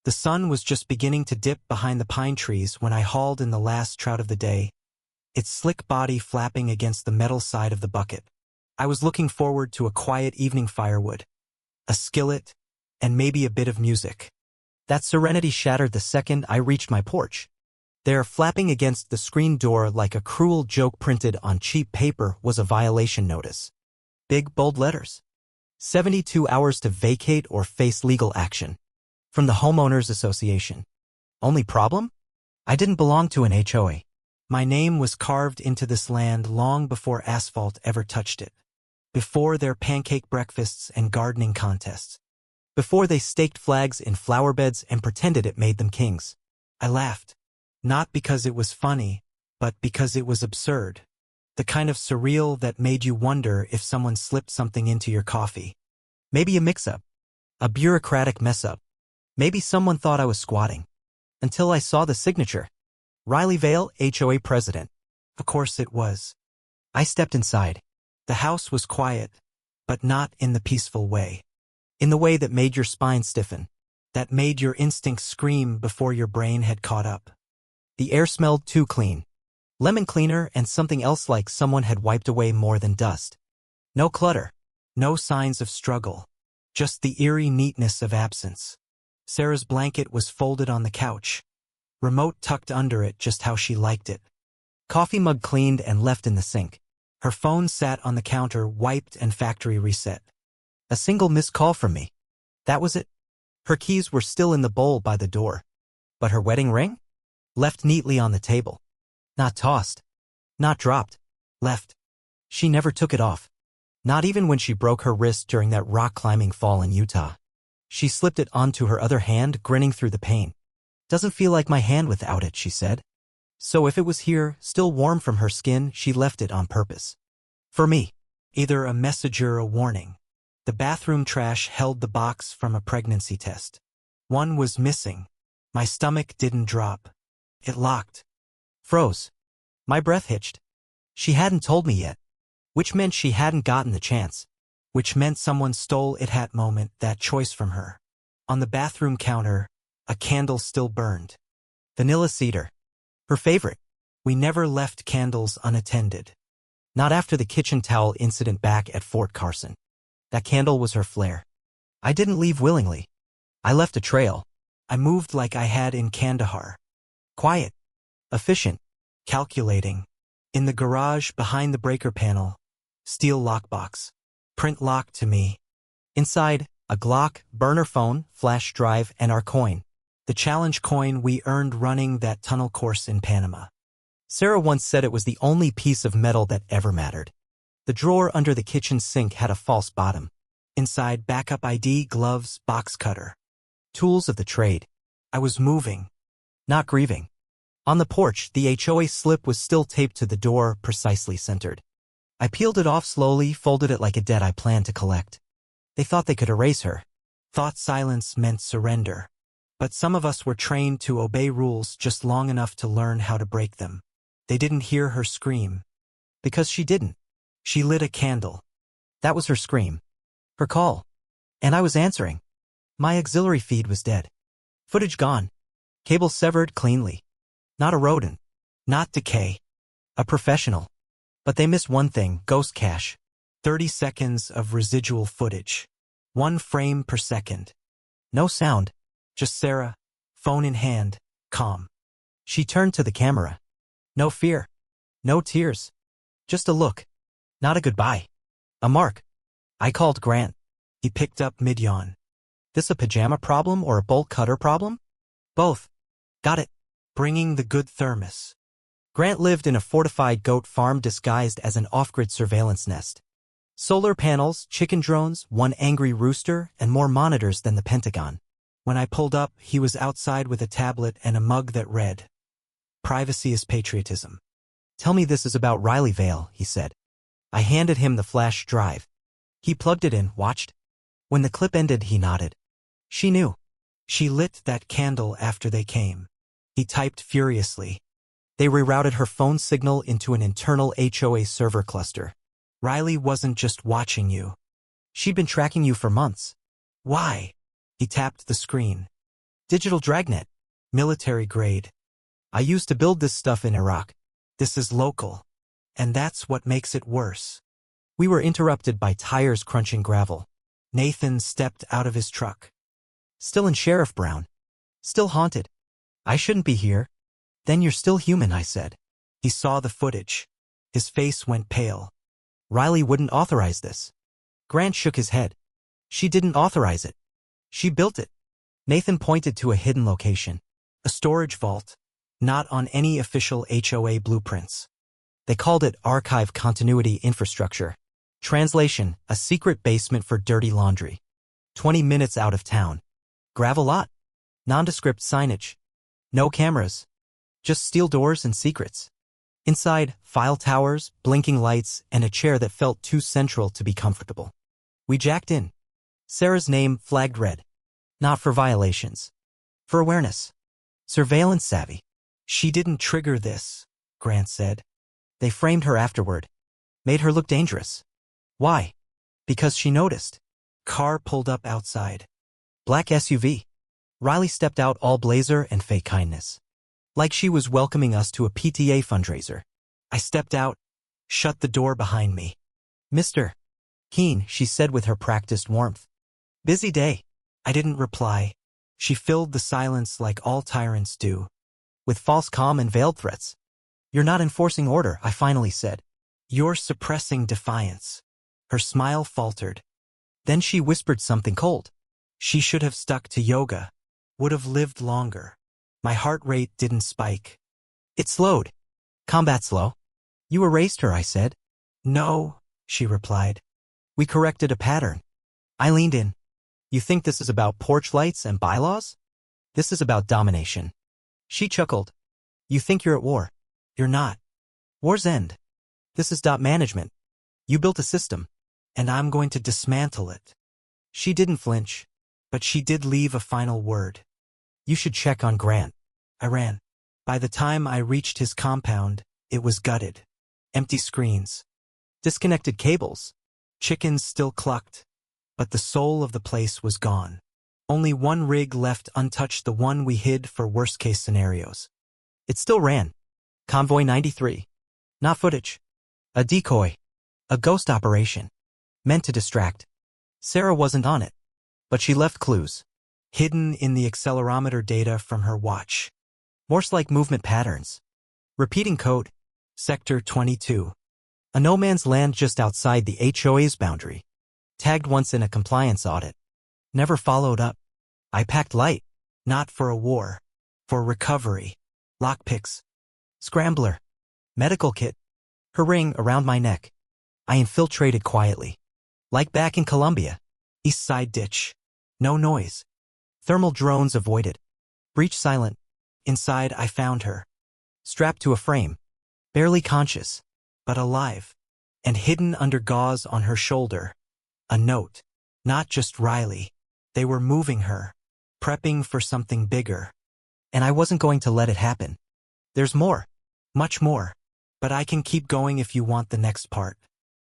The sun was just beginning to dip behind the pine trees when I hauled in the last trout of the day, its slick body flapping against the metal side of the bucket. I was looking forward to a quiet evening firewood, a skillet, and maybe a bit of music. That serenity shattered the second I reached my porch. There, flapping against the screen door like a cruel joke printed on cheap paper, was a violation notice. Big, bold letters. 72 hours to vacate or face legal action. From the Homeowners Association. Only problem? I didn't belong to an HOA. My name was carved into this land long before asphalt ever touched it. Before their pancake breakfasts and gardening contests. Before they staked flags in flower beds and pretended it made them kings. I laughed. Not because it was funny, but because it was absurd. The kind of surreal that made you wonder if someone slipped something into your coffee. Maybe a mix-up. A bureaucratic mess-up. Maybe someone thought I was squatting. Until I saw the signature. Riley Vale, HOA president. Of course it was. I stepped inside. The house was quiet, but not in the peaceful way. In the way that made your spine stiffen. That made your instincts scream before your brain had caught up. The air smelled too clean. Lemon cleaner and something else, like someone had wiped away more than dust. No clutter. No signs of struggle. Just the eerie neatness of absence. Sarah's blanket was folded on the couch. Remote tucked under it just how she liked it. Coffee mug cleaned and left in the sink. Her phone sat on the counter, wiped and factory reset. A single missed call from me. That was it. Her keys were still in the bowl by the door. But her wedding ring? Left neatly on the table. Not tossed. Not dropped. Left. She never took it off. Not even when she broke her wrist during that rock-climbing fall in Utah. She slipped it onto her other hand, grinning through the pain. Doesn't feel like my hand without it, she said. So if it was here, still warm from her skin, she left it on purpose. For me. Either a message or a warning. The bathroom trash held the box from a pregnancy test. One was missing. My stomach didn't drop. It locked. Froze. My breath hitched. She hadn't told me yet. Which meant she hadn't gotten the chance. Which meant someone stole it at moment, that choice from her. On the bathroom counter, a candle still burned. Vanilla cedar. Her favorite. We never left candles unattended. Not after the kitchen towel incident back at Fort Carson. That candle was her flair. I didn't leave willingly. I left a trail. I moved like I had in Kandahar. Quiet. Efficient. Calculating. In the garage behind the breaker panel. Steel lockbox. Print lock to me. Inside, a Glock, burner phone, flash drive, and our coin. The challenge coin we earned running that tunnel course in Panama. Sarah once said it was the only piece of metal that ever mattered. The drawer under the kitchen sink had a false bottom. Inside, backup ID, gloves, box cutter. Tools of the trade. I was moving. Not grieving. On the porch, the HOA slip was still taped to the door, precisely centered. I peeled it off slowly, folded it like a debt I planned to collect. They thought they could erase her. Thought silence meant surrender. But some of us were trained to obey rules just long enough to learn how to break them. They didn't hear her scream. Because she didn't. She lit a candle. That was her scream. Her call. And I was answering. My auxiliary feed was dead. Footage gone. Cable severed cleanly. Not a rodent. Not decay. A professional. But they missed one thing, ghost cache. 30 seconds of residual footage. 1 frame per second. No sound. Just Sarah, phone in hand, calm. She turned to the camera. No fear. No tears. Just a look. Not a goodbye. A mark. I called Grant. He picked up mid-yawn. This a pajama problem or a bolt cutter problem? Both. Got it. Bringing the good thermos. Grant lived in a fortified goat farm disguised as an off-grid surveillance nest. Solar panels, chicken drones, 1 angry rooster, and more monitors than the Pentagon. When I pulled up, he was outside with a tablet and a mug that read, "Privacy is patriotism." "Tell me this is about Riley Vale," he said. I handed him the flash drive. He plugged it in, watched. When the clip ended, he nodded. She knew. She lit that candle after they came. He typed furiously. They rerouted her phone signal into an internal HOA server cluster. Riley wasn't just watching you. She'd been tracking you for months. Why? He tapped the screen. Digital dragnet. Military grade. I used to build this stuff in Iraq. This is local. And that's what makes it worse. We were interrupted by tires crunching gravel. Nathan stepped out of his truck. Still in Sheriff Brown. Still haunted. I shouldn't be here. Then you're still human, I said. He saw the footage. His face went pale. Riley wouldn't authorize this. Grant shook his head. She didn't authorize it. She built it. Nathan pointed to a hidden location. A storage vault. Not on any official HOA blueprints. They called it Archive Continuity Infrastructure. Translation, a secret basement for dirty laundry. 20 minutes out of town. Gravel lot. Nondescript signage. No cameras. Just steel doors and secrets. Inside, file towers, blinking lights, and a chair that felt too central to be comfortable. We jacked in. Sarah's name flagged red. Not for violations. For awareness. Surveillance savvy. She didn't trigger this, Grant said. They framed her afterward. Made her look dangerous. Why? Because she noticed. Car pulled up outside. Black SUV. Riley stepped out all blazer and fake kindness. Like she was welcoming us to a PTA fundraiser. I stepped out, shut the door behind me. Mr. Keen, she said with her practiced warmth. Busy day. I didn't reply. She filled the silence like all tyrants do. With false calm and veiled threats. You're not enforcing order, I finally said. You're suppressing defiance. Her smile faltered. Then she whispered something cold. She should have stuck to yoga. Would have lived longer. My heart rate didn't spike. It slowed. Combat slow. You erased her, I said. No, she replied. We corrected a pattern. I leaned in. You think this is about porch lights and bylaws? This is about domination. She chuckled. You think you're at war. You're not. War's end. This is management. You built a system, and I'm going to dismantle it. She didn't flinch, but she did leave a final word. You should check on Grant. I ran. By the time I reached his compound, it was gutted. Empty screens. Disconnected cables. Chickens still clucked. But the soul of the place was gone. Only one rig left untouched, the one we hid for worst-case scenarios. It still ran. Convoy 93. Not footage. A decoy. A ghost operation. Meant to distract. Sarah wasn't on it. But she left clues. Hidden in the accelerometer data from her watch. Morse-like movement patterns. Repeating code. Sector 22. A no-man's land just outside the HOA's boundary. Tagged once in a compliance audit. Never followed up. I packed light. Not for a war. For recovery. Lockpicks. Scrambler. Medical kit. Her ring around my neck. I infiltrated quietly. Like back in Colombia. East side ditch. No noise. Thermal drones avoided. Breach silent. Inside I found her. Strapped to a frame. Barely conscious. But alive. And hidden under gauze on her shoulder. A note. Not just Riley. They were moving her. Prepping for something bigger. And I wasn't going to let it happen. There's more. Much more. But I can keep going if you want the next part.